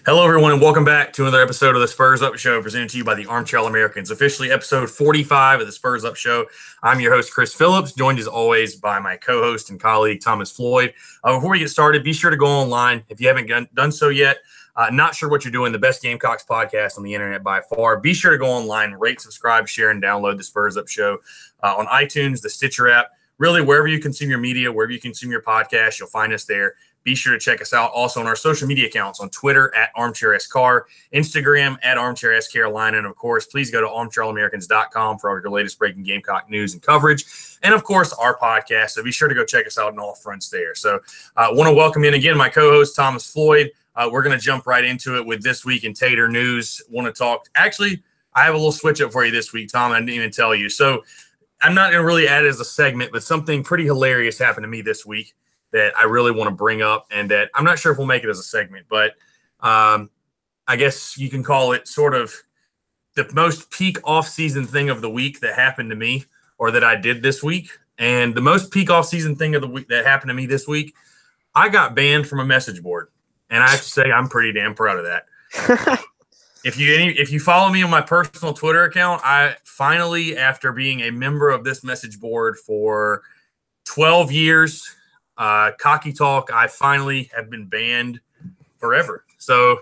Hello, everyone, and welcome back to another episode of the Spurs Up Show, presented to you by the Armchair All-Americans. Officially episode 45 of the Spurs Up Show. I'm your host, Chris Phillips, joined as always by my co-host and colleague, Thomas Floyd. Before we get started, be sure to go online if you haven't done so yet. Not sure what you're doing, the best Gamecocks podcast on the internet by far. Be sure to go online, rate, subscribe, share, and download the Spurs Up Show on iTunes, the Stitcher app. Really, wherever you consume your media, wherever you consume your podcast, you'll find us there. Be sure to check us out also on our social media accounts on Twitter at ArmchairSCar, Instagram at ArmchairSCarolina, and of course, please go to ArmchairAllamericans.com for all your latest breaking Gamecock news and coverage, and of course, our podcast. So be sure to go check us out on all fronts there. So I want to welcome in again my co-host, Thomas Floyd. We're going to jump right into it with This Week in Tater News. Want to talk – actually, I have a little switch up for you this week, Tom. I didn't even tell you. So I'm not going to really add it as a segment, but something pretty hilarious happened to me this week that I really want to bring up, and that I'm not sure if we'll make it as a segment, but I guess you can call it sort of the most peak off-season thing of the week that happened to me, or that I did this week. And the most peak off-season thing of the week that happened to me this week, I got banned from a message board, and I have to say I'm pretty damn proud of that. If you follow me on my personal Twitter account, I finally, after being a member of this message board for 12 years, Cocky Talk, I finally have been banned forever. So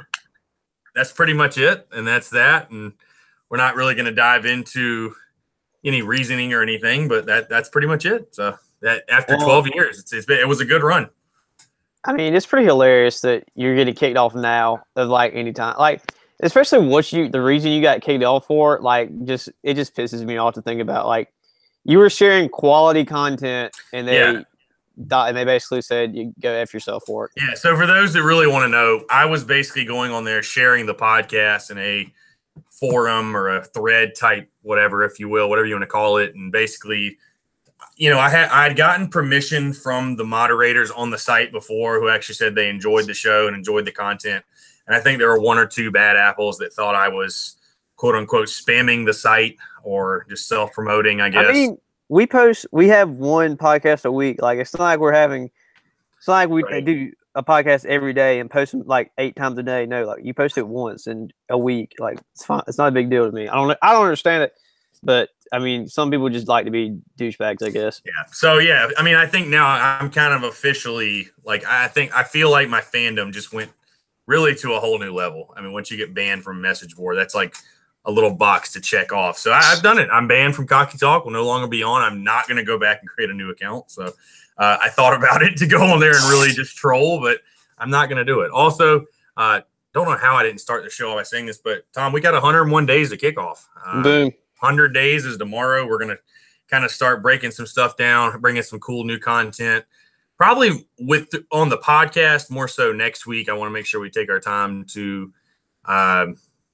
that's pretty much it, and that's that. And we're not really going to dive into any reasoning or anything, but that's pretty much it. So that after 12 years, it was a good run. I mean, it's pretty hilarious that you're getting kicked off now of like any time, like especially the reason you got kicked off for, like it just pisses me off to think about. Like you were sharing quality content, and they basically said you go F yourself for it. Yeah, so for those that really want to know, I was basically going on there sharing the podcast in a forum or a thread type, whatever, if you will, whatever you want to call it. And basically, I had gotten permission from the moderators on the site before, who actually said they enjoyed the show and enjoyed the content. And I think there were one or two bad apples that thought I was, quote unquote, spamming the site or just self-promoting, I guess. I mean, we have one podcast a week. Like it's not like we do a podcast every day and post them like 8 times a day. No, like you post it once in a week. Like it's fine. It's not a big deal to me. I don't understand it, but I mean, some people just like to be douchebags, I guess. Yeah. So yeah, I mean, I think now I'm kind of officially like I feel like my fandom just went really to a whole new level. I mean, once you get banned from a message board, that's like a little box to check off. So I've done it. I'm banned from Cocky Talk. Will no longer be on. I'm not going to go back and create a new account. So I thought about it to go on there and really just troll, but I'm not going to do it. Also, don't know how I didn't start the show by saying this, but Tom, we got 101 days to kick off. Boom. 100 days is tomorrow. We're going to kind of start breaking some stuff down, bringing some cool new content. Probably on the podcast more so next week. I want to make sure we take our time to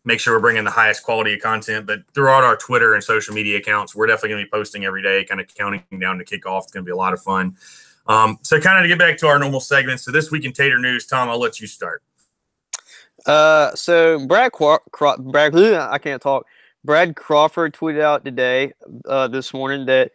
make sure we're bringing the highest quality of content. But throughout our Twitter and social media accounts, we're definitely going to be posting every day, kind of counting down to kickoff. It's going to be a lot of fun. So kind of to get back to our normal segments. So This Week in Tater News, Tom, I'll let you start. So Brad I can't talk. Brad Crawford tweeted out today, this morning, that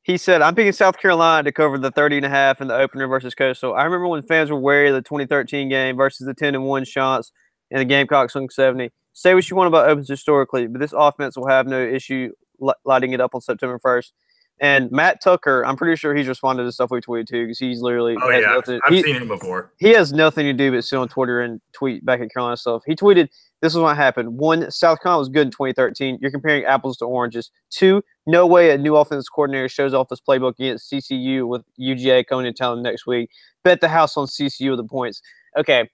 he said, "I'm picking South Carolina to cover the 30.5 in the opener versus Coastal. I remember when fans were wary of the 2013 game versus the 10-1 shots and the Gamecocks on 70. Say what you want about Opens historically, but this offense will have no issue lighting it up on September 1st. And Matt Tucker, I'm pretty sure he's responded to stuff we tweeted too, because he's literally I've seen him before. He has nothing to do but sit on Twitter and tweet back at Carolina stuff. He tweeted, "This is what happened. 1, South Carolina was good in 2013. You're comparing apples to oranges. 2, no way a new offensive coordinator shows off this playbook against CCU with UGA coming to town next week. Bet the house on CCU with the points." Okay.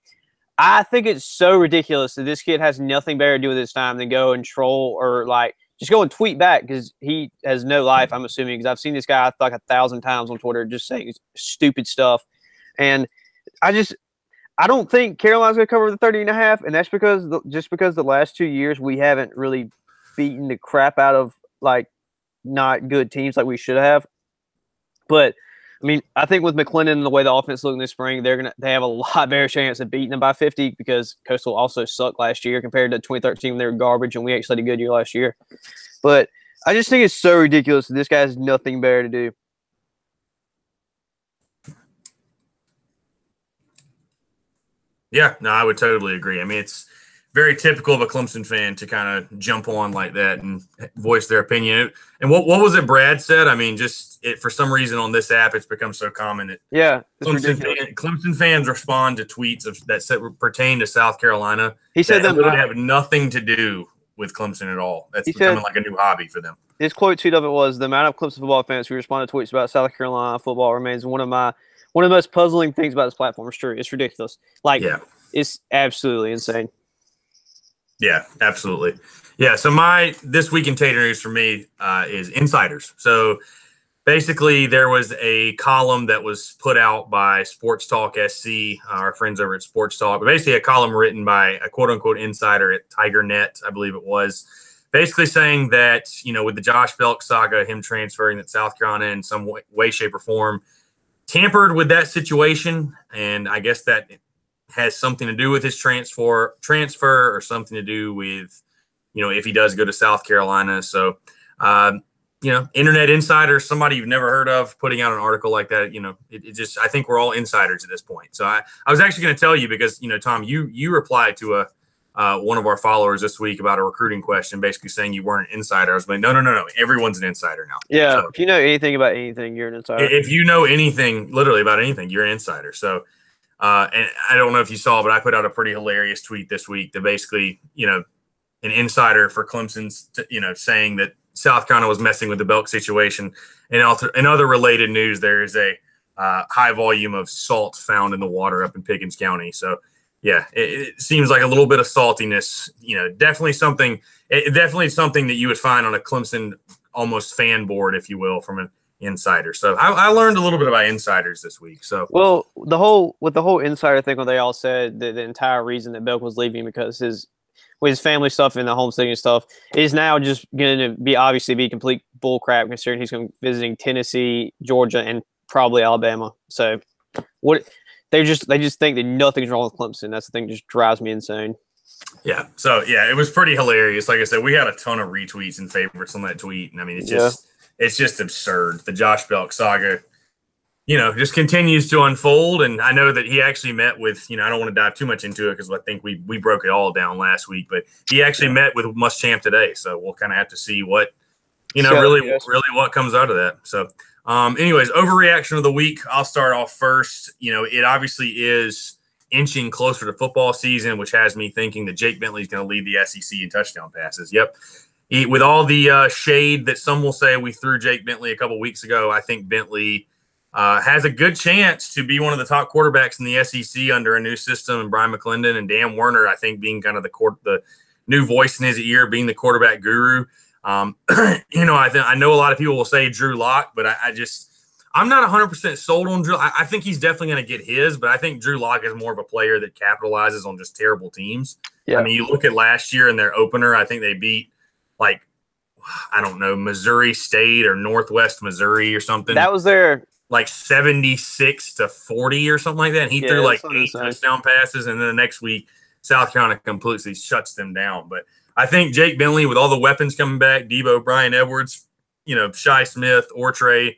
I think it's so ridiculous that this kid has nothing better to do with his time than go and troll or like just go and tweet back, because he has no life, I'm assuming, because I've seen this guy like 1,000 times on Twitter just saying stupid stuff. And I don't think Carolina's going to cover the 30.5, and that's because the last 2 years we haven't really beaten the crap out of like not good teams like we should have. But I mean, I think with McClendon and the way the offense looked this spring, they have a lot better chance of beating them by 50, because Coastal also sucked last year compared to 2013 when they were garbage and we actually had a good year last year. But I just think it's so ridiculous that this guy has nothing better to do. Yeah, no, I would totally agree. I mean, it's very typical of a Clemson fan to kind of jump on like that and voice their opinion. And what was it Brad said? I mean, just for some reason on this app, it's become so common that Yeah, it's ridiculous. Clemson fans respond to tweets that pertain to South Carolina He said that literally have nothing to do with Clemson at all. That's becoming like a new hobby for them. His quote tweet of it was, "The amount of Clemson football fans who respond to tweets about South Carolina football remains one of the most puzzling things about this platform." It's true. It's ridiculous. Like, it's absolutely insane. Yeah, absolutely. Yeah, so this week in Tater News for me is insiders. So basically, there was a column that was put out by Sports Talk SC, our friends over at Sports Talk, but basically a column written by a quote-unquote insider at TigerNet, I believe it was, basically saying that, with the Josh Belk saga, him transferring, that South Carolina in some way, shape, or form tampered with that situation, and I guess that has something to do with his transfer or something to do with, if he does go to South Carolina. So, Internet insider, somebody you've never heard of, putting out an article like that, it just, I think we're all insiders at this point. So I was actually going to tell you because, Tom, you replied to one of our followers this week about a recruiting question, basically saying you weren't an insider. I was like, no. Everyone's an insider now. Yeah. So, if you know anything about anything, you're an insider. If you know anything, literally about anything, you're an insider. So, and I don't know if you saw, but I put out a pretty hilarious tweet this week that basically, an insider for Clemson's, saying that South Carolina was messing with the Belk situation. And in other related news, there is a high volume of salt found in the water up in Pickens County. So, yeah, it seems like a little bit of saltiness. Definitely something that you would find on a Clemson almost fan board, if you will, from an insider. So I learned a little bit about insiders this week. So, well, the whole insider thing, when they all said that the entire reason that Belk was leaving because with his family stuff and the homesteading stuff is now just going to be complete bullcrap, considering he's going to be visiting Tennessee, Georgia, and probably Alabama. So they just think that nothing's wrong with Clemson. That's the thing that just drives me insane. Yeah. So it was pretty hilarious. Like I said, we had a ton of retweets and favorites on that tweet, and I mean it's just absurd. The Josh Belk saga, just continues to unfold. And I know that he actually met with, I don't want to dive too much into it because I think we broke it all down last week, but he actually met with Muschamp today. So we'll kind of have to see what, really what comes out of that. So anyways, overreaction of the week. I'll start off first. It obviously is inching closer to football season, which has me thinking that Jake Bentley is going to lead the SEC in touchdown passes. Yep. With all the shade that some will say we threw Jake Bentley a couple weeks ago, I think Bentley has a good chance to be one of the top quarterbacks in the SEC under a new system, and Brian McClendon and Dan Werner, I think, being kind of the new voice in his ear, being the quarterback guru. I know a lot of people will say Drew Lock, but I'm not 100% sold on Drew. I think he's definitely going to get his, but I think Drew Lock is more of a player that capitalizes on just terrible teams. Yeah. I mean, you look at last year in their opener, I think they beat Missouri State or Northwest Missouri or something. That was their 76-40 or something like that. And he threw 8 touchdown passes, and then the next week South Carolina completely shuts them down. But I think Jake Bentley, with all the weapons coming back, Debo, Brian Edwards, Shi Smith, Ortre,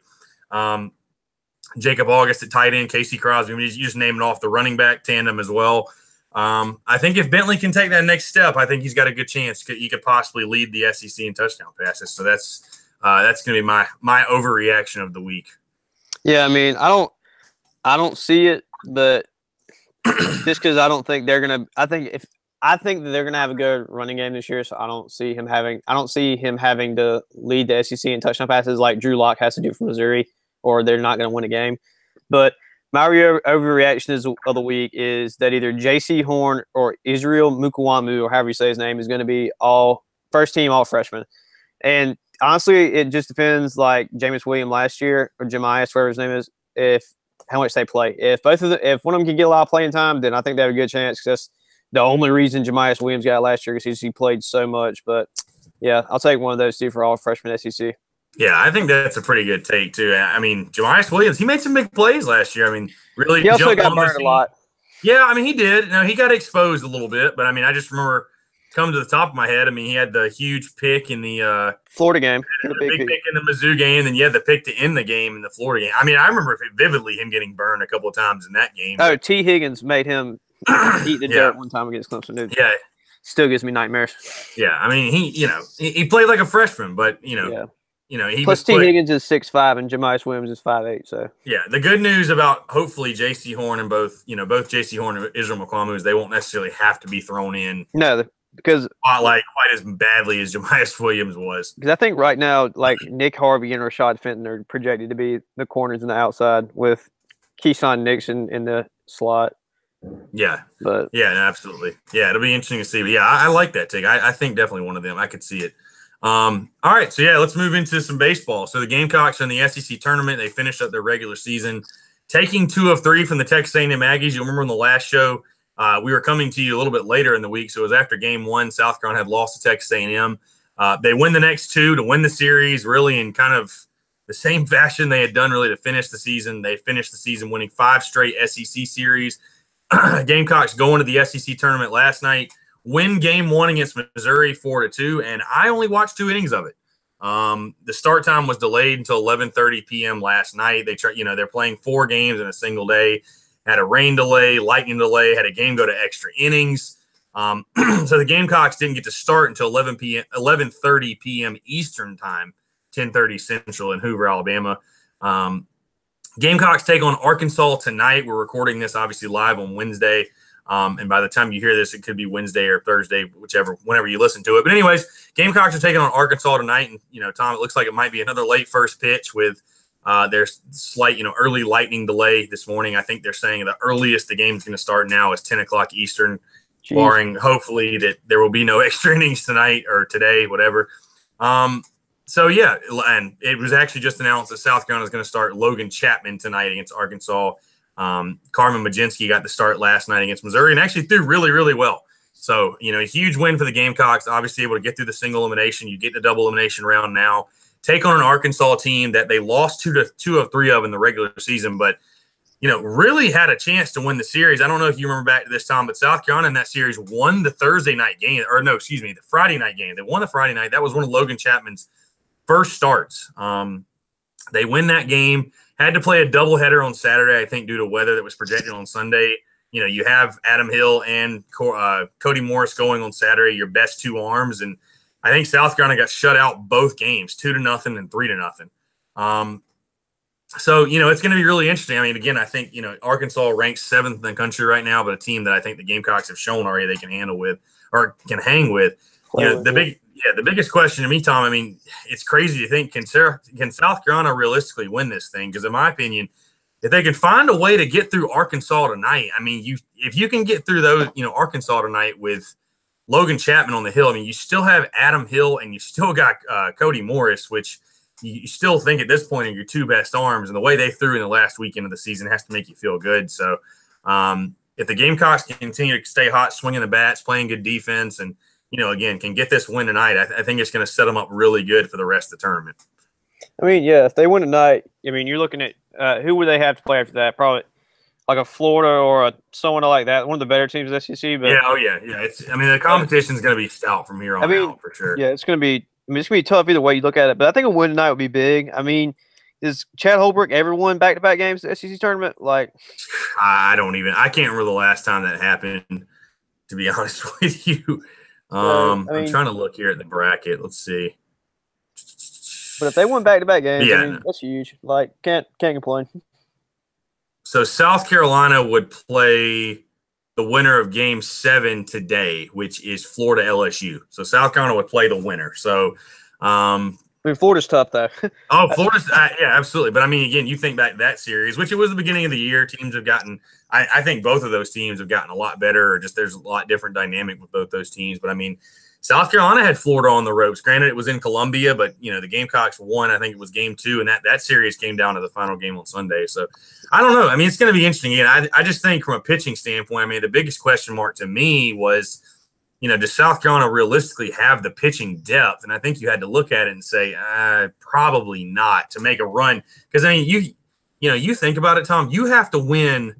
Jacob August at tight end, Casey Crosby. I mean, you just name it off, the running back tandem as well. I think if Bentley can take that next step, I think he's got a good chance. He could possibly lead the SEC in touchdown passes. So that's going to be my overreaction of the week. Yeah, I mean, I don't see it, but just because I don't think they're gonna. I think that they're gonna have a good running game this year, so I don't see him having to lead the SEC in touchdown passes like Drew Lock has to do for Missouri, or they're not gonna win a game. But my overreaction of the week is that either J.C. Horn or Israel Mukuamu, or however you say his name, is going to be all first team, all freshmen. And honestly, it just depends, like Jameis Williams last year, or Jemias, whatever his name is, how much they play. If one of them can get a lot of playing time, then I think they have a good chance. Because that's the only reason Jemias Williams got last year, because he played so much. But yeah, I'll take one of those two for all freshman SEC. Yeah, I think that's a pretty good take too. I mean, Jemias Williams, he made some big plays last year. I mean, really, he also got burned a lot. Yeah, I mean, he did. Now he got exposed a little bit, but I mean, I just remember coming to the top of my head. I mean, he had the huge pick in the Florida game, the big pick in the Mizzou game, and then you had the pick to end the game in the Florida game. I mean, I remember vividly him getting burned a couple of times in that game. Oh, T. Higgins made him Eat the dirt one time against Clemson, dude. Yeah. Still gives me nightmares. Yeah, I mean, he played like a freshman, but he Plus T. Higgins is 6'5" and Jemias Williams is 5'8". So yeah, the good news about hopefully J.C. Horn and both J.C. Horn and Israel McClamu is they won't necessarily have to be thrown in. No, because quite as badly as Jemias Williams was. Because I think right now, like Nick Harvey and Rashad Fenton are projected to be the corners in the outside with Keyshawn Nixon in the slot. Yeah, but yeah, absolutely. Yeah, it'll be interesting to see. But yeah, I like that take. I think definitely one of them. I could see it. All right, so yeah, let's move into some baseball. So the Gamecocks are in the SEC tournament. They finished up their regular season, taking 2 of 3 from the Texas A&M Aggies. You'll remember on the last show, we were coming to you a little bit later in the week, so it was after Game 1. South Carolina had lost to Texas A&M. They win the next 2 to win the series, really in kind of the same fashion they had done really to finish the season. They finished the season winning 5 straight SEC series. Gamecocks go into the SEC tournament last night, win Game 1 against Missouri 4-2, and I only watched 2 innings of it. The start time was delayed until 11:30 p.m. last night. They're playing 4 games in a single day. Had a rain delay, lightning delay, had a game go to extra innings. So the Gamecocks didn't get to start until 11:30 p.m. Eastern time, 10:30 Central in Hoover, Alabama. Gamecocks take on Arkansas tonight. We're recording this obviously live on Wednesday. And by the time you hear this, it could be Wednesday or Thursday, whenever you listen to it. But anyways, Gamecocks are taking on Arkansas tonight. And, Tom, it looks like it might be another late first pitch with their slight, early lightning delay this morning. I think they're saying the earliest the game's going to start now is 10 o'clock Eastern, barring hopefully that there will be no extra innings tonight or today, whatever. So, yeah, and it was actually just announced that South Carolina is going to start Logan Chapman tonight against Arkansas. Carmen Majinski got the start last night against Missouri and actually threw really, really well. So, a huge win for the Gamecocks, obviously able to get through the single elimination. You get the double elimination round now. Take on an Arkansas team that they lost 2 of 3 of in the regular season, but, really had a chance to win the series. I don't know if you remember back to this time, but South Carolina in that series won the Thursday night game, the Friday night game. They won the Friday night. That was one of Logan Chapman's first starts. They win that game. Had to play a doubleheader on Saturday, I think, due to weather that was projected on Sunday. You have Adam Hill and Cody Morris going on Saturday, your best 2 arms. And I think South Carolina got shut out both games, 2-0 and 3-0. So, it's going to be really interesting. I mean, again, I think, Arkansas ranks 7th in the country right now, but a team that I think the Gamecocks have shown already they can handle with or can hang with. The biggest question to me, Tom, I mean, it's crazy to think, can South Carolina realistically win this thing? Because in my opinion, if they can find a way to get through Arkansas tonight, I mean, if you can get through those, Arkansas tonight with Logan Chapman on the hill, I mean, you still have Adam Hill and you still got Cody Morris, which you still think at this point are your 2 best arms. And the way they threw in the last weekend of the season has to make you feel good. So if the Gamecocks can continue to stay hot, swinging the bats, playing good defense, and again, can get this win tonight, I think it's going to set them up really good for the rest of the tournament. I mean, yeah, if they win tonight, I mean, you're looking at who would they have to play after that? Probably like a Florida or someone like that, one of the better teams in the SEC. But yeah. The competition is going to be stout from here on out for sure. Yeah, it's going to be. I mean, it's going to be tough either way you look at it. But I think a win tonight would be big. I mean, is Chad Holbrook ever won back-to-back games in the SEC tournament? Like, I can't remember the last time that happened. To be honest with you. I'm trying to look here at the bracket. Let's see. But if they win back-to-back games, that's huge. Like, can't complain. So South Carolina would play the winner of Game 7 today, which is Florida LSU. So South Carolina would play the winner. So, Florida's tough though. Florida's yeah, absolutely. But I mean, again, you think back to that series, which it was the beginning of the year. Teams have gotten. I think both of those teams have gotten a lot better. Or just there's a lot different dynamic with both those teams. But I mean, South Carolina had Florida on the ropes. Granted, it was in Columbia, but the Gamecocks won. I think it was Game 2, and that series came down to the final game on Sunday. So I don't know. I mean, it's going to be interesting. Again, I just think from a pitching standpoint, I mean, the biggest question mark to me was, does South Carolina realistically have the pitching depth? And I think you had to look at it and say, probably not to make a run. Because I mean, you think about it, Tom. You have to win.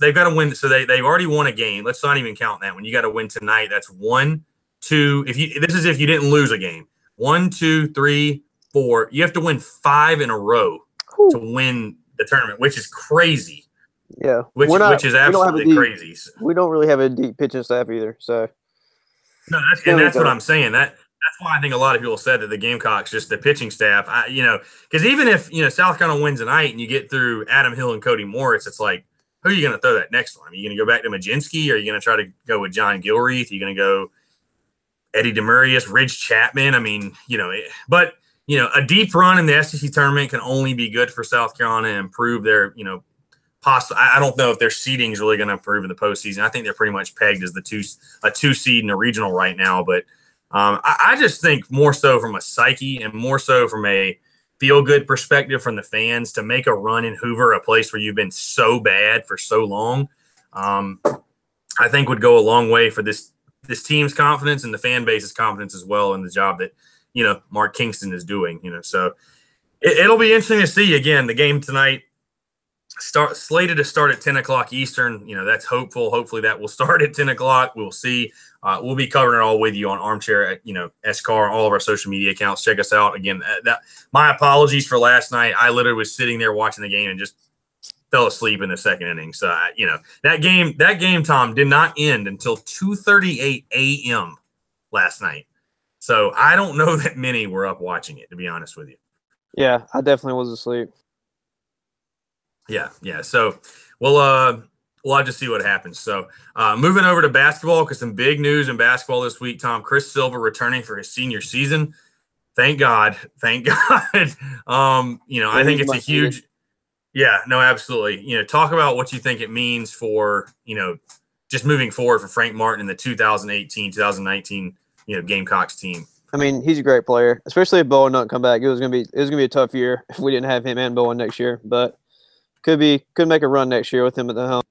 They've got to win. So they've already won a game. Let's not even count that one. You got to win tonight. That's 1, 2. This is if you didn't lose a game. 1, 2, 3, 4. You have to win 5 in a row to win the tournament, which is crazy. Yeah, which is absolutely crazy. We don't really have a deep pitching staff either. So no, that's what I'm saying. That's why I think a lot of people said that the Gamecocks, just the pitching staff, because even if South Carolina wins tonight and you get through Adam Hill and Cody Morris, it's like, who are you going to throw that next one? Are you going to go back to Majinski? Or are you going to try to go with John Gilreath? Are you going to go Eddie Demarius, Ridge Chapman? I mean, but a deep run in the SEC tournament can only be good for South Carolina and improve their, possible. I don't know if their seeding is really going to improve in the postseason. I think they're pretty much pegged as a two seed in the regional right now. But I just think more so from a psyche and more so from a feel good perspective from the fans to make a run in Hoover, a place where you've been so bad for so long, I think would go a long way for this team's confidence and the fan base's confidence as well in the job that Mark Kingston is doing. So it'll be interesting to see. Again, the game tonight slated to start at 10 o'clock Eastern. That's hopeful. Hopefully that will start at 10 o'clock. We'll see. We'll be covering it all with you on Armchair, SCAR, all of our social media accounts. Check us out. Again, my apologies for last night. I literally was sitting there watching the game and just fell asleep in the second inning. So, that game, Tom, did not end until 2:38 a.m. last night. So I don't know that many were up watching it, to be honest with you. Yeah, I definitely was asleep. Yeah. So we'll have to see what happens. So moving over to basketball, because some big news in basketball this week, Tom. Chris Silva returning for his senior season. Thank God. I think it's a huge – yeah, no, absolutely. Talk about what you think it means for, just moving forward for Frank Martin in the 2018-2019, Gamecocks team. I mean, he's a great player, especially if Bowen doesn't come back. It was gonna be a tough year if we didn't have him and Bowen next year, but could make a run next year with him at the helm.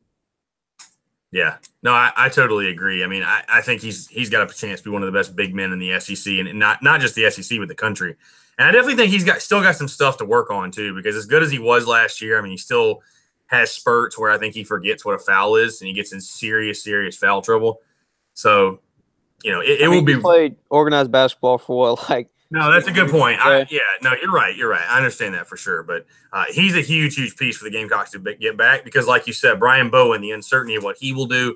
Yeah, no, I totally agree. I mean, I think he's got a chance to be one of the best big men in the SEC, and not just the SEC, but the country. And I definitely think he's still got some stuff to work on too, because as good as he was last year, I mean, he still has spurts where I think he forgets what a foul is, and he gets in serious foul trouble. So, it will be. He played organized basketball for what, No, that's a good point. No, you're right. I understand that for sure. But he's a huge piece for the Gamecocks to get back because, like you said, Brian Bowen, the uncertainty of what he will do,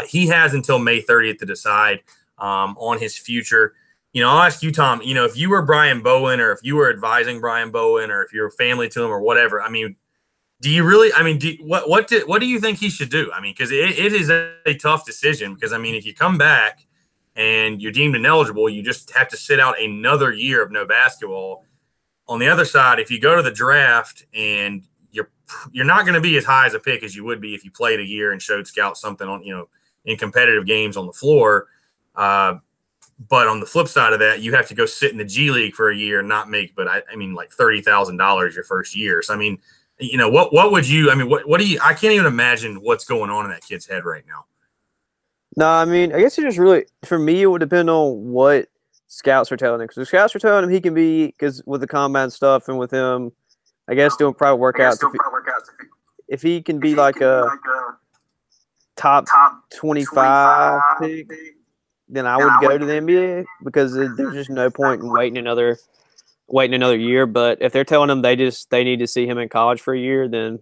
he has until May 30th to decide on his future. I'll ask you, Tom, if you were Brian Bowen or if you were advising Brian Bowen or if you're family to him or whatever, I mean, do you really – what do you think he should do? I mean, because it is a tough decision because, I mean, if you come back – and you're deemed ineligible, you just have to sit out another year of no basketball. On the other side, if you go to the draft and you're not going to be as high as a pick as you would be if you played a year and showed scouts something on, in competitive games on the floor. But on the flip side of that, you have to go sit in the G League for a year and not make, but I mean, like $30,000 your first year. So, I mean, what would you, I mean, what do you, I can't even imagine what's going on in that kid's head right now. No, I mean, I guess it just really, for me, it would depend on what scouts are telling him. Because the scouts are telling him he can be, because with the combine stuff and with him, I guess doing private workouts, if he can be like a top 25 pick, then I would go to the NBA because there's just no point in waiting another year. But if they're telling him they need to see him in college for a year, then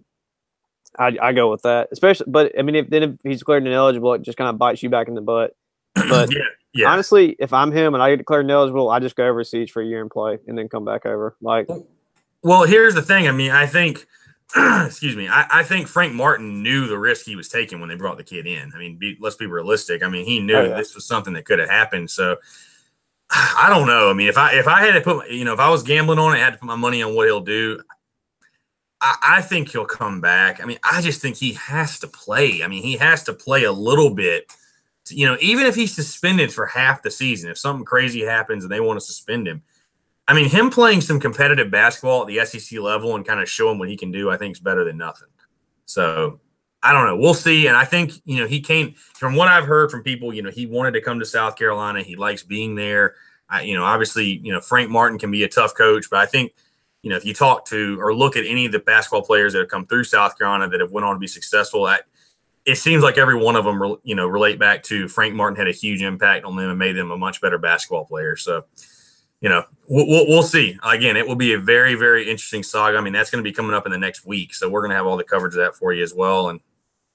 I go with that, especially. But I mean, if he's declared ineligible, it just kind of bites you back in the butt. But yeah. Honestly, if I'm him and I get declared ineligible, I just go overseas for a year and play, and then come back over. Well, here's the thing. I mean, I think, excuse me, I think Frank Martin knew the risk he was taking when they brought the kid in. I mean, let's be realistic. I mean, he knew this was something that could have happened. So I don't know. I mean, if I had to put, if I was gambling on it, I had to put my money on what he'll do. I think he'll come back. I mean, I just think he has to play. I mean, he has to play a little bit. Even if he's suspended for half the season, if something crazy happens and they want to suspend him, I mean, him playing some competitive basketball at the SEC level and kind of show him what he can do, I think is better than nothing. So I don't know. We'll see. And I think, he came from what I've heard from people, he wanted to come to South Carolina. He likes being there. Obviously, Frank Martin can be a tough coach, but I think, if you talk to or look at any of the basketball players that have come through South Carolina that have went on to be successful, it seems like every one of them, relate back to Frank Martin had a huge impact on them and made them a much better basketball player. So, we'll see. Again, it will be a very, very interesting saga. I mean, that's going to be coming up in the next week, so we're going to have all the coverage of that for you as well, and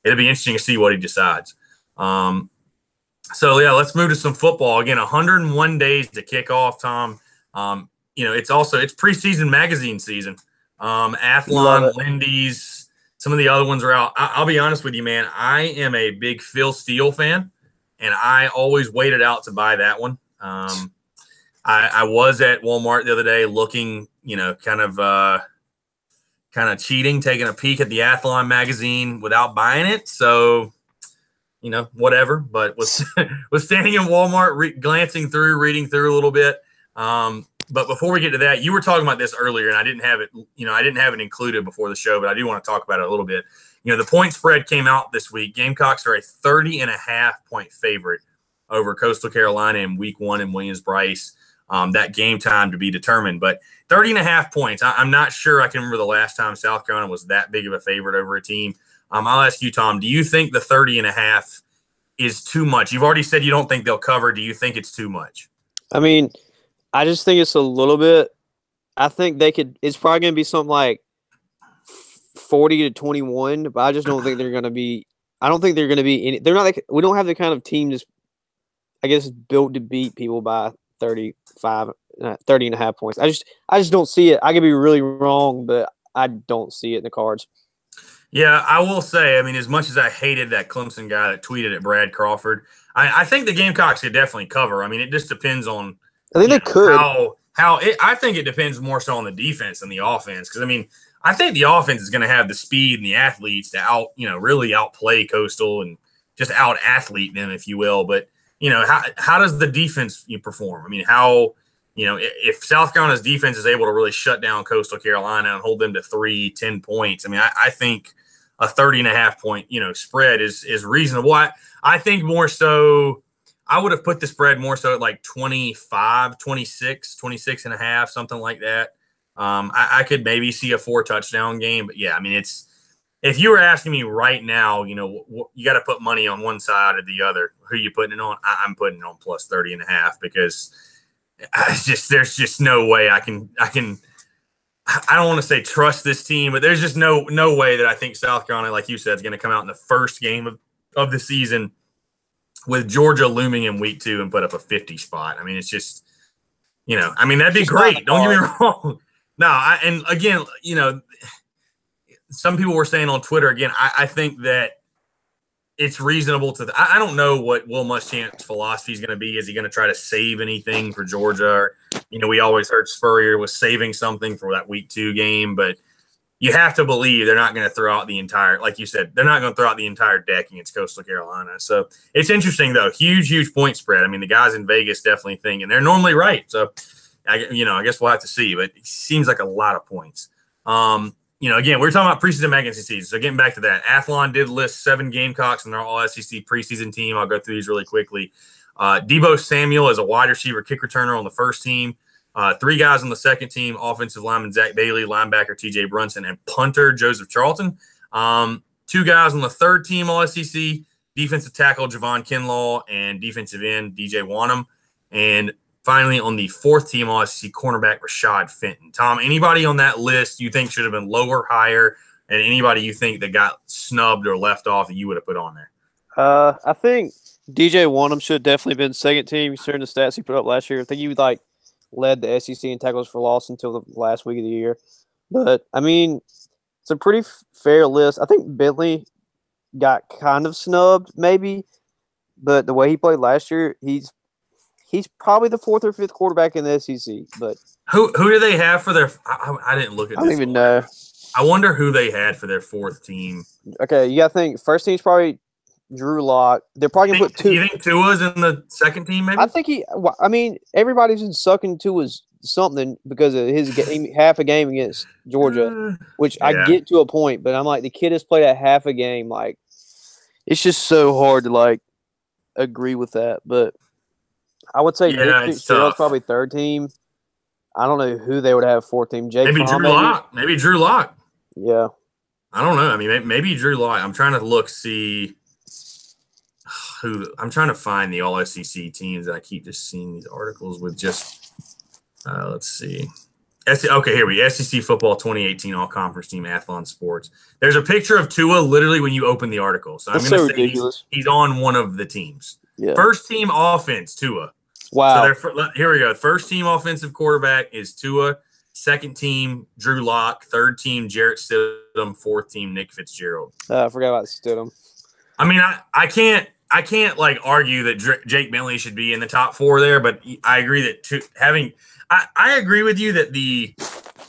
it'll be interesting to see what he decides. So, yeah, let's move to some football. Again, 101 days to kick off, Tom. It's preseason magazine season. Athlon, Lindy's, some of the other ones are out. I'll be honest with you, man. I am a big Phil Steele fan, and I always waited out to buy that one. I was at Walmart the other day looking, kind of cheating, taking a peek at the Athlon magazine without buying it. So, whatever. But was standing in Walmart, glancing through, reading through a little bit. But before we get to that, you were talking about this earlier, and I didn't have it included before the show, but I do want to talk about it a little bit. The point spread came out this week. Gamecocks are a 30.5-point favorite over Coastal Carolina in week 1 in Williams-Brice. That game time to be determined. But 30.5 points, I'm not sure I can remember the last time South Carolina was that big of a favorite over a team. I'll ask you, Tom, do you think the 30.5 is too much? You've already said you don't think they'll cover. Do you think it's too much? I mean, I just think it's a little bit. I think it's probably going to be something like 40-21, but I just don't think they're going to be. I don't think they're going to be any. They're not like, we don't have the kind of team that's, I guess, built to beat people by 30.5 points. I just don't see it. I could be really wrong, but I don't see it in the cards. Yeah, I will say, I mean, as much as I hated that Clemson guy that tweeted at Brad Crawford, I think the Gamecocks could definitely cover. I mean, it just depends on. I think they could. I think it depends more so on the defense than the offense. Because, I mean, I think the offense is going to have the speed and the athletes to really outplay Coastal and just out-athlete them, if you will. But, how does the defense perform? I mean, if South Carolina's defense is able to really shut down Coastal Carolina and hold them to 10 points, I mean, I think a 30.5 point, spread is reasonable. I think more so I would have put the spread more so at like 25, 26, 26.5, something like that. I could maybe see a 4-touchdown game, but yeah, I mean, if you were asking me right now, you got to put money on one side or the other. Who are you putting it on? I'm putting it on plus 30.5 because there's just no way I don't want to say trust this team, but there's just no way that I think South Carolina, like you said, is going to come out in the first game of the season with Georgia looming in week 2 and put up a 50 spot. I mean, it's just, that'd be great. Don't get me wrong. No, and again, some people were saying on Twitter, again, I think that it's reasonable to – I don't know what Will Muschamp's philosophy is going to be. Is he going to try to save anything for Georgia? Or, we always heard Spurrier was saving something for that week 2 game. But you have to believe they're not going to throw out the entire – like you said, they're not going to throw out the entire deck against Coastal Carolina. So it's interesting, though. Huge point spread. I mean, the guys in Vegas definitely think – and they're normally right. So, I guess we'll have to see. But it seems like a lot of points. Again, we're talking about preseason magazine season. So getting back to that, Athlon did list 7 Gamecocks in their All-SEC preseason team. I'll go through these really quickly. Debo Samuel is a wide receiver kick returner on the first team. 3 guys on the second team, offensive lineman Zach Bailey, linebacker TJ Brunson, and punter Joseph Charlton. 2 guys on the third team All-SEC, defensive tackle Javon Kinlaw and defensive end DJ Wanham. And finally, on the fourth team, All-SEC cornerback Rashad Fenton. Tom, anybody on that list you think should have been lower, higher, and anybody you think that got snubbed or left off that you would have put on there? I think DJ Wanham should have definitely been second team. Considering the stats he put up last year, I think he led the SEC in tackles for loss until the last week of the year. But I mean, it's a pretty fair list. I think Bentley got kind of snubbed, maybe, but the way he played last year, he's probably the 4th or 5th quarterback in the SEC. But who do they have for their? I didn't look at. I don't even know. I wonder who they had for their 4th team. Okay, you got to think first team's probably Drew Lock. They're probably gonna put 2. You think Tua's in the second team? Maybe. I think everybody's been sucking Tua's something because of his game, half a game against Georgia, which I get to a point, but I'm like, the kid has played a half a game. Like, it's just so hard to agree with that, but. I would say Terrell's probably third team. I don't know who they would have 4th team. Maybe Drew Lock. Maybe Drew Lock. Yeah. I don't know. I mean, maybe Drew Lock. I'm trying to see who. I'm trying to find the All-SEC teams that I keep just seeing these articles with just Let's see. Okay, here we go. SEC Football 2018 All-Conference Team, Athlon Sports. There's a picture of Tua literally when you open the article. So I'm going to say he's on one of the teams. Yeah. First team offense, Tua. Wow. So here we go. First team offensive quarterback is Tua. Second team, Drew Lock. Third team, Jarrett Stidham. Fourth team, Nick Fitzgerald. I forgot about Stidham. I mean, I can't like argue that Jake Bentley should be in the top 4 there, but I agree that I agree with you that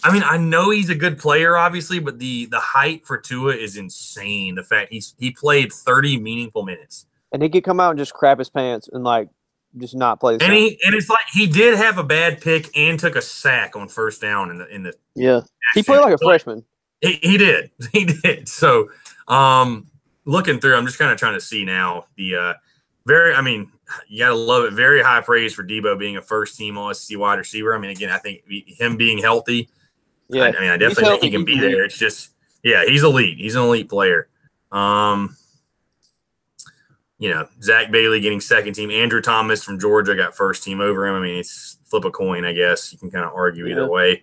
I know he's a good player, obviously, but the height for Tua is insane. The fact he played 30 meaningful minutes. And he could come out and just crap his pants and like just not play the same. And it's like he did have a bad pick and took a sack on first down in the Yeah. He played like a freshman. He did. He did. So looking through, I'm just kind of trying to see now the you gotta love it. Very high praise for Debo being a first-team All-SEC wide receiver. I mean, again, I think him being healthy. Yeah, I definitely think he can be there. It's just, he's elite. He's an elite player. Zach Bailey getting second team. Andrew Thomas from Georgia got first team over him. I mean, it's flip a coin, I guess. You can kind of argue either way.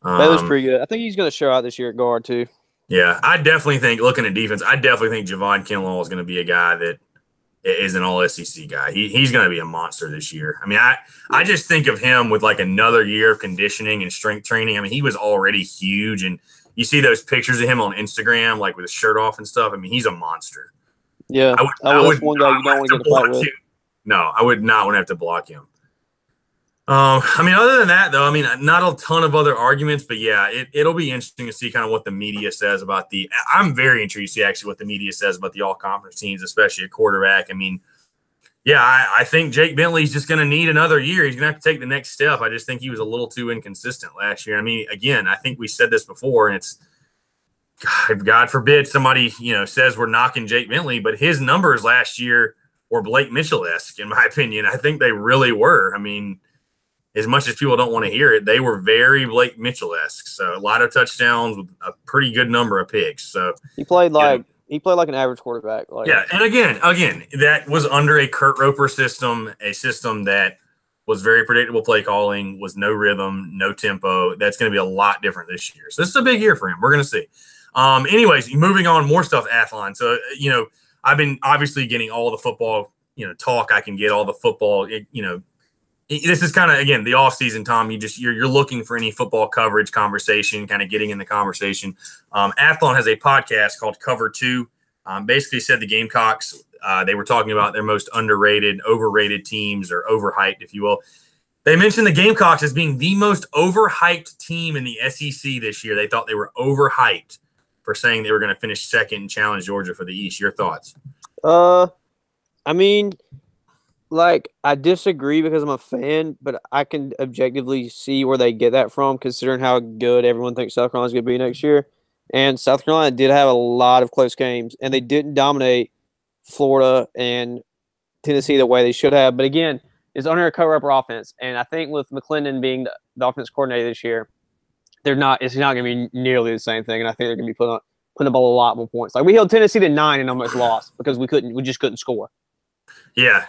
Bailey's pretty good. I think he's going to show out this year at guard too. Yeah, I definitely think, looking at defense, Javon Kinlaw is going to be a guy that is an all-SEC guy. He's going to be a monster this year. I mean, I just think of him with like another year of conditioning and strength training. I mean, he was already huge, and you see those pictures of him on Instagram, like with his shirt off and stuff. I mean, he's a monster. Yeah, that's one guy you don't want to get a fight with. No, I would not want to have to block him. Other than that, though, not a ton of other arguments, but yeah, it'll be interesting to see kind of what the media says about I'm very intrigued to see actually what the media says about the all-conference teams, especially at quarterback. I mean, yeah, I think Jake Bentley's just going to need another year. He's going to have to take the next step. I just think he was a little too inconsistent last year. I mean, again, I think we said this before, and it's, God forbid somebody, says we're knocking Jake Bentley, but his numbers last year were Blake Mitchell-esque, in my opinion. I think they really were. I mean, as much as people don't want to hear it, they were very Blake Mitchell-esque. So a lot of touchdowns with a pretty good number of picks. So he played like an average quarterback. And again, that was under a Kurt Roper system, a system that was very predictable play calling, was no rhythm, no tempo. That's going to be a lot different this year. So this is a big year for him. We're going to see. Anyways, moving on, more stuff, Athlon. So, I've been obviously getting all the football, talk I can get, all the football, this is kind of, again, the offseason, Tom. You're looking for any football coverage conversation, kind of getting in the conversation. Athlon has a podcast called Cover 2. Basically said the Gamecocks, they were talking about their most underrated, overrated teams, or overhyped, if you will. They mentioned the Gamecocks as being the most overhyped team in the SEC this year. They thought they were overhyped for saying they were going to finish second and challenge Georgia for the East. Your thoughts? I disagree because I'm a fan, but I can objectively see where they get that from, considering how good everyone thinks South Carolina's going to be next year. And South Carolina did have a lot of close games, and they didn't dominate Florida and Tennessee the way they should have. But again, it's under a cover-upper offense, and I think with McClendon being the offense coordinator this year, it's not going to be nearly the same thing, and I think they're going to be putting up a lot more points. Like, we held Tennessee to 9 and almost lost because we just couldn't score. Yeah.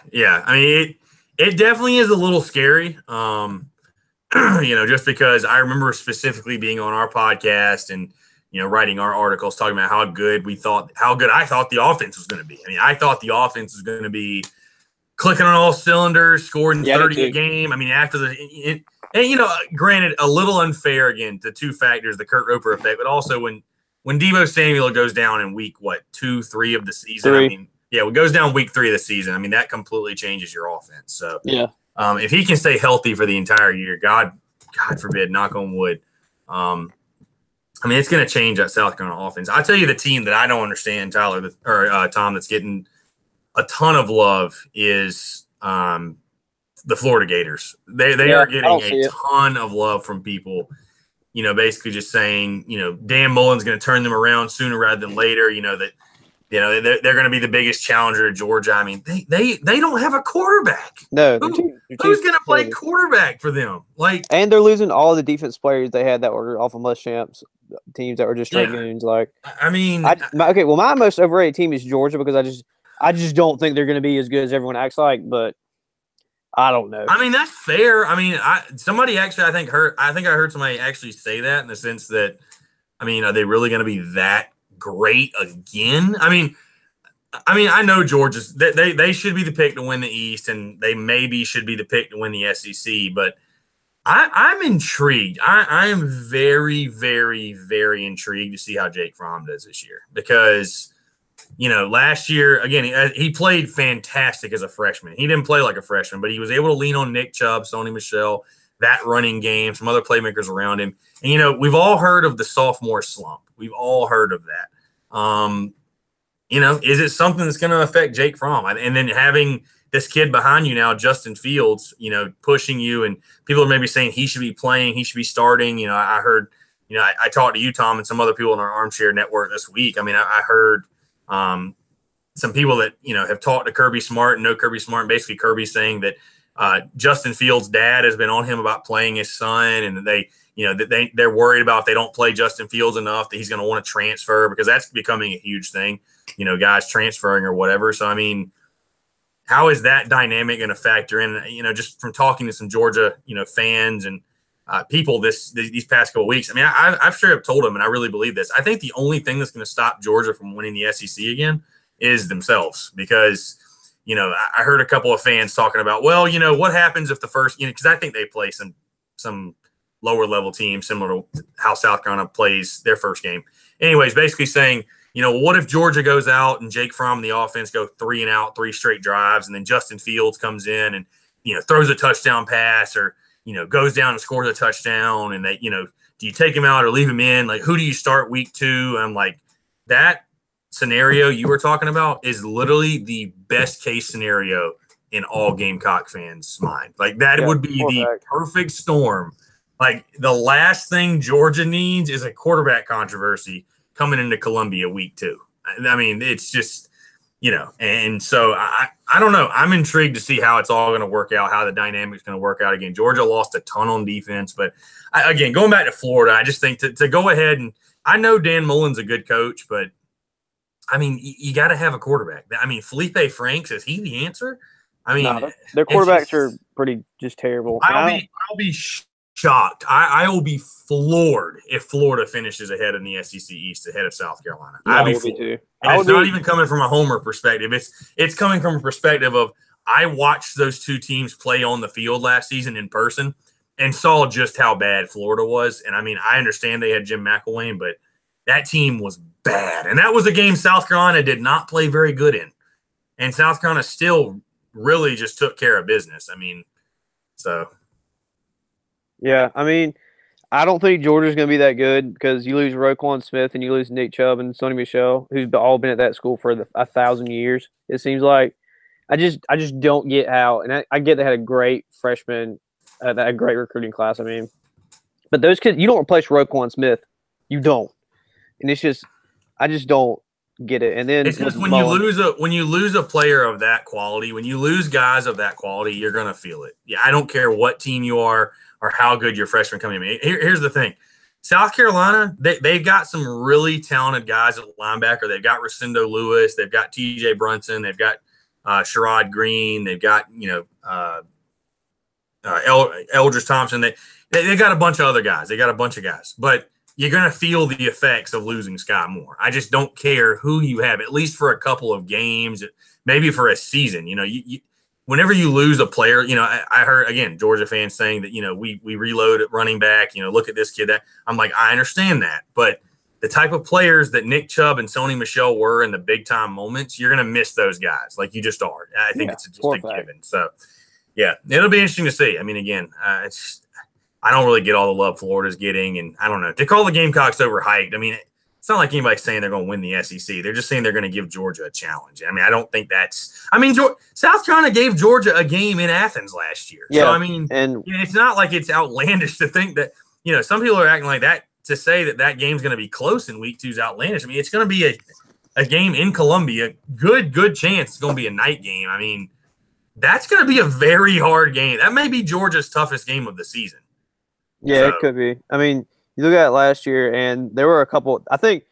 I mean, it definitely is a little scary, just because I remember specifically being on our podcast and, writing our articles talking about how good I thought the offense was going to be. I mean, I thought the offense was going to be clicking on all cylinders, scoring 30 a game. I mean, after granted, a little unfair, again, the two factors, the Kurt Roper effect, but also when Deebo Samuel goes down in week, 2, 3 of the season, 3. I mean, yeah, when it goes down week 3 of the season, I mean, that completely changes your offense. So, yeah, if he can stay healthy for the entire year, God forbid, knock on wood, I mean, it's going to change that South Carolina offense. I'll tell you the team that I don't understand, Tom, that's getting a ton of love is the Florida Gators. They are getting a ton of love from people, basically just saying, Dan Mullen's going to turn them around sooner rather than later, they're going to be the biggest challenger to Georgia. I mean, they don't have a quarterback. No, who's going to play quarterback for them? And they're losing all the defense players they had that were off of Muschamps teams that were just straight goons. My most overrated team is Georgia because I just don't think they're going to be as good as everyone acts like. But I don't know. I mean, that's fair. I mean, somebody actually, I think I heard somebody actually say that in the sense that, I mean, are they really going to be that great again? I mean, I know Georgia's they should be the pick to win the East, and they maybe should be the pick to win the SEC. But I'm intrigued. I am very, very, very intrigued to see how Jake Fromm does this year because, you know, last year again he played fantastic as a freshman. He didn't play like a freshman, but he was able to lean on Nick Chubb, Sony Michel, that running game, some other playmakers around him. And you know, we've all heard of the sophomore slump. We've all heard of that. You know, is it something that's going to affect Jake Fromm? And then having this kid behind you now, Justin Fields, you know, pushing you, and people are maybe saying he should be playing, he should be starting. You know, I heard, you know, I talked to you, Tom, and some other people in our Armchair Network this week. I mean, I heard some people that, you know, have talked to Kirby Smart and know Kirby Smart, and basically Kirby saying that Justin Fields' dad has been on him about playing his son, and they, you know, that they're worried about if they don't play Justin Fields enough that he's going to want to transfer, because that's becoming a huge thing, you know, guys transferring or whatever. So, I mean, how is that dynamic going to factor in? You know, just from talking to some Georgia, you know, fans and people these past couple of weeks. I mean, I've straight up told them, and I really believe this. I think the only thing that's going to stop Georgia from winning the SEC again is themselves, because, you know, I heard a couple of fans talking about, well, you know, what happens if the first, you know, because I think they play some lower level team similar to how South Carolina plays their first game. Anyways, basically saying, you know, what if Georgia goes out and Jake Fromm and the offense go 3 and out, 3 straight drives, and then Justin Fields comes in and, you know, throws a touchdown pass, or, you know, goes down and scores a touchdown, and they, you know, do you take him out or leave him in? Like, who do you start week 2? And I'm like, that scenario you were talking about is literally the best case scenario in all Gamecock fans' mind. Like, that would be the perfect storm. Like, the last thing Georgia needs is a quarterback controversy coming into Columbia week 2. I mean, it's just, you know, and so I don't know. I'm intrigued to see how it's all going to work out, how the dynamic's going to work out. Again, Georgia lost a ton on defense, but again, going back to Florida, I just think to go ahead, and I know Dan Mullen's a good coach, but I mean, you got to have a quarterback. I mean, Felipe Franks, is he the answer? I mean, no, their quarterbacks are pretty just terrible. I'll be shocked. I will be floored if Florida finishes ahead in the SEC East ahead of South Carolina. Yeah, I'd be floored. Too. And it's not even coming from a homer perspective. It's coming from a perspective of, I watched those two teams play on the field last season in person and saw just how bad Florida was. And I mean, I understand they had Jim McElwain, but that team was bad. And that was a game South Carolina did not play very good in. And South Carolina still really just took care of business. I mean, so. Yeah, I mean, I don't think Georgia's going to be that good, because you lose Roquan Smith and you lose Nick Chubb and Sony Michel, who's all been at that school for 1,000 years. It seems like I just don't get how, and I get they had a great freshman, a great recruiting class. I mean, but those kids, you don't replace Roquan Smith, you don't, and it's just, I just don't get it. And then it's just when you lose a player of that quality, when you lose guys of that quality, you're gonna feel it. Yeah, I don't care what team you are or how good your freshmen coming in. Here's the thing. South Carolina, they've got some really talented guys at linebacker. They've got Rosendo Lewis. They've got T.J. Brunson. They've got Sherrod Green. They've got, you know, Eldridge Thompson. They got a bunch of other guys. They got a bunch of guys. But you're going to feel the effects of losing Sky Moore. I just don't care who you have, at least for a couple of games, maybe for a season. You know, whenever you lose a player, you know, I heard, again, Georgia fans saying that, you know, we reload at running back, you know, look at this kid. That I'm like, I understand that. But the type of players that Nick Chubb and Sony Michel were in the big-time moments, you're going to miss those guys. Like, you just are. I think it's just a given. So, yeah, it'll be interesting to see. I mean, again, I don't really get all the love Florida's getting. And I don't know. To call the Gamecocks overhyped, I mean, it's not like anybody's saying they're going to win the SEC. They're just saying they're going to give Georgia a challenge. I mean, I don't think that's – I mean, South Carolina gave Georgia a game in Athens last year. Yeah, so, I mean, and you know, it's not like it's outlandish to think that – you know, some people are acting like that to say that game's going to be close in week 2 is outlandish. I mean, it's going to be a game in Columbia. Good chance it's going to be a night game. I mean, that's going to be a very hard game. That may be Georgia's toughest game of the season. Yeah, so, it could be. I mean – you look at it last year, and there were a couple – I think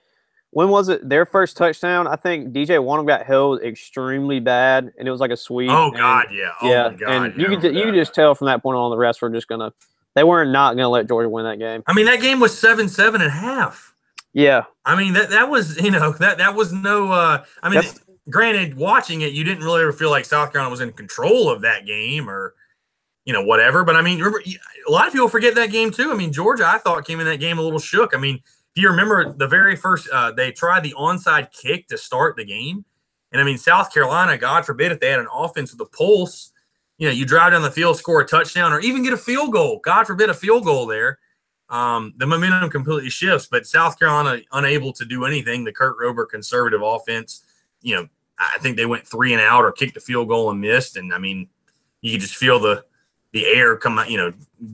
when was it? Their first touchdown, I think DJ Wonnum got held extremely bad, and it was like a sweep. Oh, and, God, yeah. Yeah, Oh, my God. and you could just tell from that point on the refs were just gonna – they weren't not gonna let Georgia win that game. I mean, that game was 7-7 at half. Yeah. I mean, that was, that was no I mean, granted, watching it, you didn't really ever feel like South Carolina was in control of that game or, whatever. But, I mean, remember, a lot of people forget that game, too. I mean, Georgia, I thought, came in that game a little shook. I mean, if you remember the very first they tried the onside kick to start the game. And, I mean, South Carolina, God forbid, if they had an offense with a pulse, you drive down the field, score a touchdown, or even get a field goal. God forbid a field goal there. The momentum completely shifts. But South Carolina unable to do anything. The Kurt Rober conservative offense, I think they went 3 and out or kicked a field goal and missed. And, I mean, you could just feel the air come out,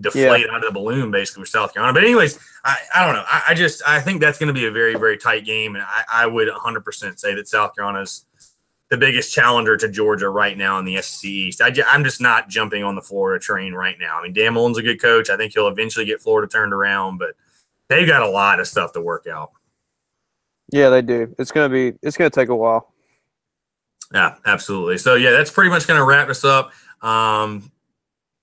deflate out of the balloon basically with South Carolina. But anyways, I don't know. I think that's going to be a very, very tight game. And I would 100% say that South Carolina's the biggest challenger to Georgia right now in the SEC East. I'm just not jumping on the Florida train right now. I mean, Dan Mullen's a good coach. I think he'll eventually get Florida turned around, but they've got a lot of stuff to work out. Yeah, they do. It's going to take a while. Yeah, absolutely. So, yeah, that's pretty much going to wrap us up.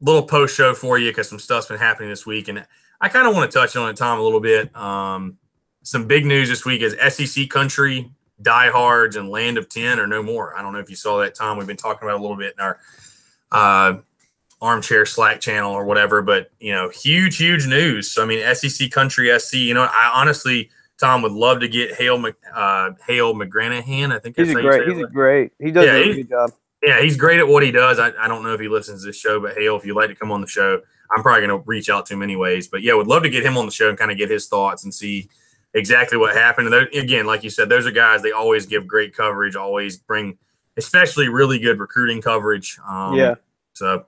Little post show for you because some stuff's been happening this week, and I kind of want to touch on it, Tom, a little bit. Some big news this week is SEC country, diehards, and land of 10 or no more. I don't know if you saw that, Tom. We've been talking about it a little bit in our armchair Slack channel or whatever, but huge news. So I mean, SEC country, SC. I honestly, Tom, would love to get Hale McGranahan. I think that's he's great. He does a really good job. Yeah, he's great at what he does. I don't know if he listens to this show, but Hale, if you'd like to come on the show, I'm probably going to reach out to him anyways. But, yeah, would love to get him on the show and kind of get his thoughts and see exactly what happened. And again, like you said, those are guys, they always give great coverage, always bring especially really good recruiting coverage. So,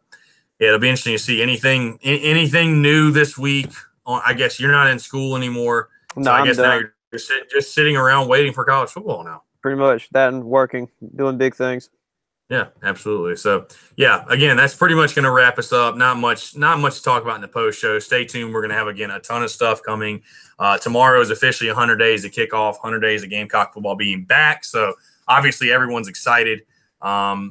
yeah, it'll be interesting to see anything new this week. I guess you're not in school anymore. So no, I guess now you're just sitting around waiting for college football now. Pretty much that and working, doing big things. Yeah, absolutely. So, yeah, again, that's pretty much going to wrap us up. Not much to talk about in the post show. Stay tuned. We're going to have, again, a ton of stuff coming. Tomorrow is officially 100 days to kick off, 100 days of Gamecock football being back. So, obviously, everyone's excited. I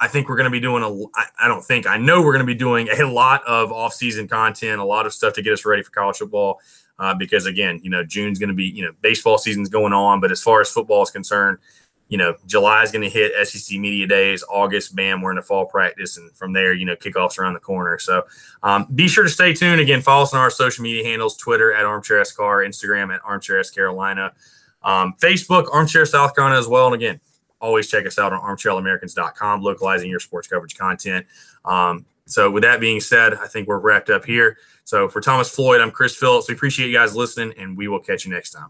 think we're going to be doing I know we're going to be doing a lot of off-season content, a lot of stuff to get us ready for college football because, again, June's going to be, baseball season's going on. But as far as football is concerned, July is going to hit SEC Media Days. August, bam, we're in the fall practice. And from there, kickoff's around the corner. So be sure to stay tuned. Again, follow us on our social media handles, Twitter at ArmchairSCar, Instagram at ArmchairSCarolina, Facebook, Armchair South Carolina as well. And again, always check us out on armchairamericans.com, localizing your sports coverage content. So with that being said, I think we're wrapped up here. So for Thomas Floyd, I'm Chris Phillips. We appreciate you guys listening, and we will catch you next time.